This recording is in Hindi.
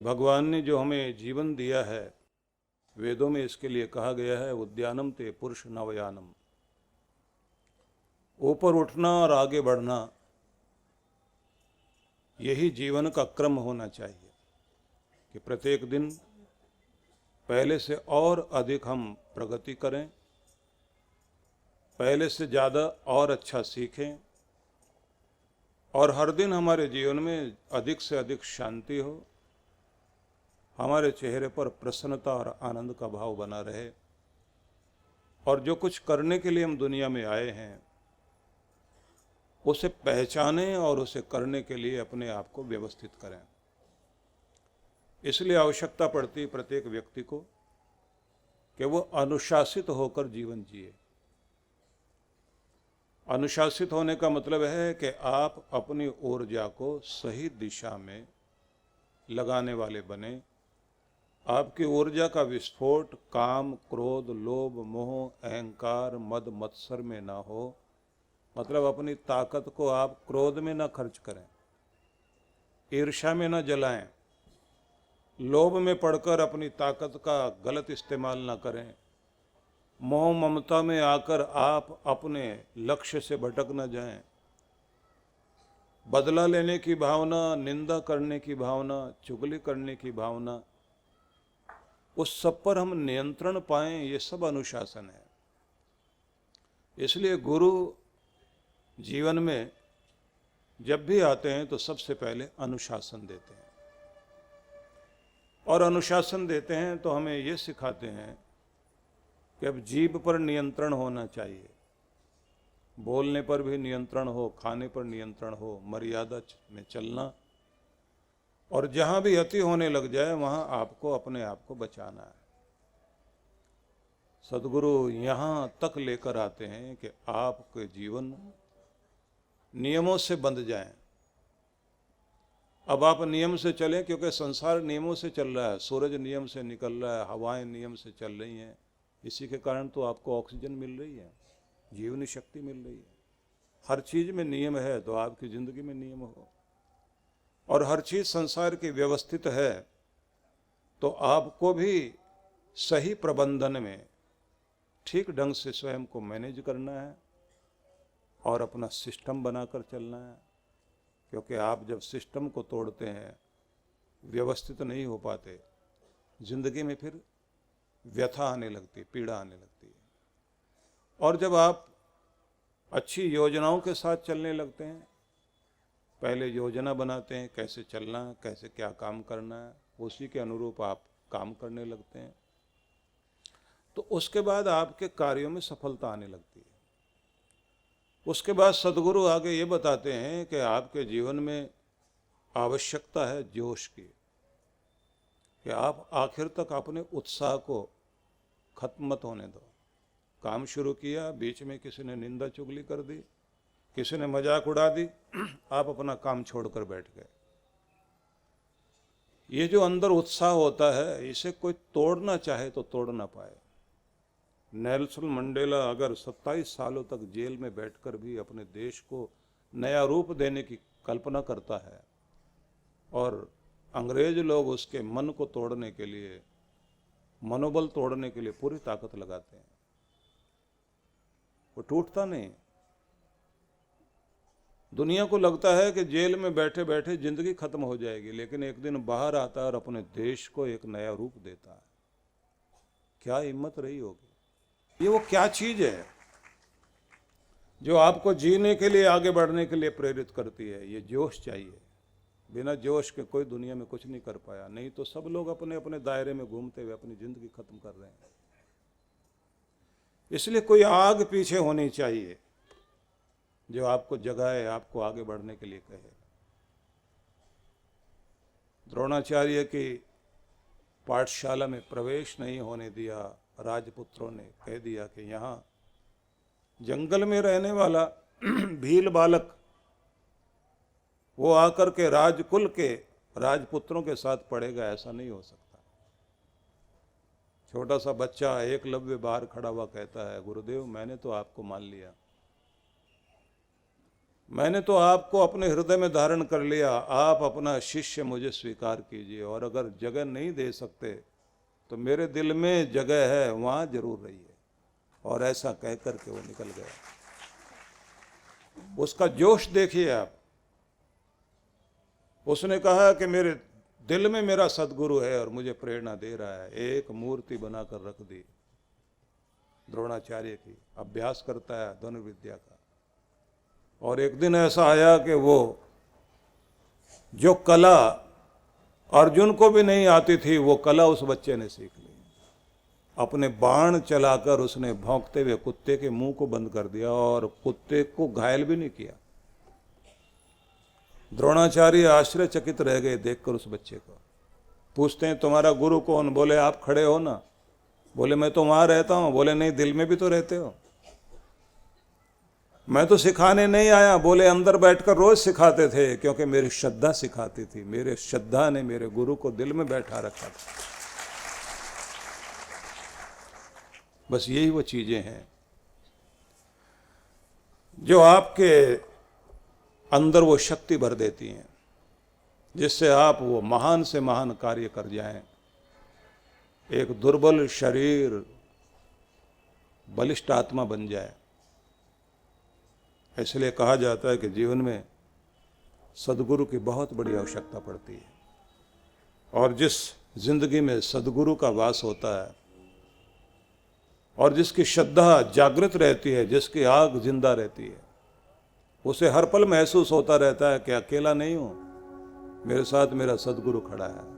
भगवान ने जो हमें जीवन दिया है, वेदों में इसके लिए कहा गया है उद्यानम ते पुरुष नवयानम। ऊपर उठना और आगे बढ़ना, यही जीवन का क्रम होना चाहिए कि प्रत्येक दिन पहले से और अधिक हम प्रगति करें, पहले से ज़्यादा और अच्छा सीखें, और हर दिन हमारे जीवन में अधिक से अधिक शांति हो, हमारे चेहरे पर प्रसन्नता और आनंद का भाव बना रहे, और जो कुछ करने के लिए हम दुनिया में आए हैं उसे पहचानें और उसे करने के लिए अपने आप को व्यवस्थित करें। इसलिए आवश्यकता पड़ती है प्रत्येक व्यक्ति को कि वो अनुशासित होकर जीवन जिए। अनुशासित होने का मतलब है कि आप अपनी ऊर्जा को सही दिशा में लगाने वाले बने। आपकी ऊर्जा का विस्फोट काम, क्रोध, लोभ, मोह, अहंकार, मद मत्सर में ना हो। मतलब अपनी ताकत को आप क्रोध में ना खर्च करें, ईर्ष्या में ना जलाएं, लोभ में पड़कर अपनी ताकत का गलत इस्तेमाल ना करें, मोह ममता में आकर आप अपने लक्ष्य से भटक न जाएं, बदला लेने की भावना, निंदा करने की भावना, चुगली करने की भावना, उस सब पर हम नियंत्रण पाएं, ये सब अनुशासन है। इसलिए गुरु जीवन में जब भी आते हैं तो सबसे पहले अनुशासन देते हैं, और अनुशासन देते हैं तो हमें ये सिखाते हैं कि अब जीभ पर नियंत्रण होना चाहिए, बोलने पर भी नियंत्रण हो, खाने पर नियंत्रण हो, मर्यादा में चलना, और जहां भी अति होने लग जाए वहां आपको अपने आप को बचाना है। सदगुरु यहां तक लेकर आते हैं कि आपके जीवन नियमों से बंध जाएं। अब आप नियम से चलें, क्योंकि संसार नियमों से चल रहा है, सूरज नियम से निकल रहा है, हवाएं नियम से चल रही हैं। इसी के कारण तो आपको ऑक्सीजन मिल रही है, जीवनी शक्ति मिल रही है। हर चीज में नियम है तो आपकी जिंदगी में नियम हो, और हर चीज संसार की व्यवस्थित है तो आपको भी सही प्रबंधन में ठीक ढंग से स्वयं को मैनेज करना है और अपना सिस्टम बनाकर चलना है। क्योंकि आप जब सिस्टम को तोड़ते हैं, व्यवस्थित नहीं हो पाते, जिंदगी में फिर व्यथा आने लगती है, पीड़ा आने लगती है। और जब आप अच्छी योजनाओं के साथ चलने लगते हैं, पहले योजना बनाते हैं कैसे चलना है, कैसे क्या काम करना है, उसी के अनुरूप आप काम करने लगते हैं, तो उसके बाद आपके कार्यों में सफलता आने लगती है। उसके बाद सदगुरु आगे ये बताते हैं कि आपके जीवन में आवश्यकता है जोश की, कि आप आखिर तक अपने उत्साह को खत्म मत होने दो। काम शुरू किया, बीच में किसी ने निंदा चुगली कर दी, किसी ने मजाक उड़ा दी, आप अपना काम छोड़कर बैठ गए। ये जो अंदर उत्साह होता है, इसे कोई तोड़ना चाहे तो तोड़ ना पाए। नेल्सन मंडेला अगर 27 सालों तक जेल में बैठकर भी अपने देश को नया रूप देने की कल्पना करता है, और अंग्रेज लोग उसके मन को तोड़ने के लिए, मनोबल तोड़ने के लिए पूरी ताकत लगाते हैं, वो टूटता नहीं। दुनिया को लगता है कि जेल में बैठे बैठे जिंदगी खत्म हो जाएगी, लेकिन एक दिन बाहर आता है और अपने देश को एक नया रूप देता है। क्या हिम्मत रही होगी! ये वो क्या चीज है जो आपको जीने के लिए, आगे बढ़ने के लिए प्रेरित करती है? ये जोश चाहिए। बिना जोश के कोई दुनिया में कुछ नहीं कर पाया, नहीं तो सब लोग अपने अपने दायरे में घूमते हुए अपनी जिंदगी खत्म कर रहे हैं। इसलिए कोई आग पीछे होनी चाहिए जो आपको जगाए, आपको आगे बढ़ने के लिए कहे। द्रोणाचार्य की पाठशाला में प्रवेश नहीं होने दिया, राजपुत्रों ने कह दिया कि यहाँ जंगल में रहने वाला भील बालक वो आकर के राजकुल के राजपुत्रों के साथ पढ़ेगा, ऐसा नहीं हो सकता। छोटा सा बच्चा एकलव्य बाहर खड़ा हुआ कहता है, गुरुदेव मैंने तो आपको मान लिया, मैंने तो आपको अपने हृदय में धारण कर लिया, आप अपना शिष्य मुझे स्वीकार कीजिए, और अगर जगह नहीं दे सकते तो मेरे दिल में जगह है, वहां जरूर रहिए। और ऐसा कह करके वो निकल गया। उसका जोश देखिए आप। उसने कहा कि मेरे दिल में मेरा सदगुरु है और मुझे प्रेरणा दे रहा है। एक मूर्ति बनाकर रख दी द्रोणाचार्य की, अभ्यास करता है धनुर्विद्या का। और एक दिन ऐसा आया कि वो जो कला अर्जुन को भी नहीं आती थी, वो कला उस बच्चे ने सीख ली। अपने बाण चलाकर उसने भौंकते हुए कुत्ते के मुंह को बंद कर दिया और कुत्ते को घायल भी नहीं किया। द्रोणाचार्य आश्चर्यचकित रह गए देखकर उस बच्चे को। पूछते हैं तुम्हारा गुरु कौन? बोले आप खड़े हो ना। बोले मैं तो वहां रहता हूं। बोले नहीं, दिल में भी तो रहते हो। मैं तो सिखाने नहीं आया। बोले अंदर बैठकर रोज सिखाते थे, क्योंकि मेरी श्रद्धा सिखाती थी। मेरे श्रद्धा ने मेरे गुरु को दिल में बैठा रखा था। बस यही वो चीजें हैं जो आपके अंदर वो शक्ति भर देती हैं, जिससे आप वो महान से महान कार्य कर जाएं। एक दुर्बल शरीर बलिष्ठ आत्मा बन जाए। इसलिए कहा जाता है कि जीवन में सदगुरु की बहुत बड़ी आवश्यकता पड़ती है। और जिस जिंदगी में सदगुरु का वास होता है और जिसकी श्रद्धा जागृत रहती है, जिसकी आग जिंदा रहती है, उसे हर पल महसूस होता रहता है कि अकेला नहीं हूं, मेरे साथ मेरा सदगुरु खड़ा है।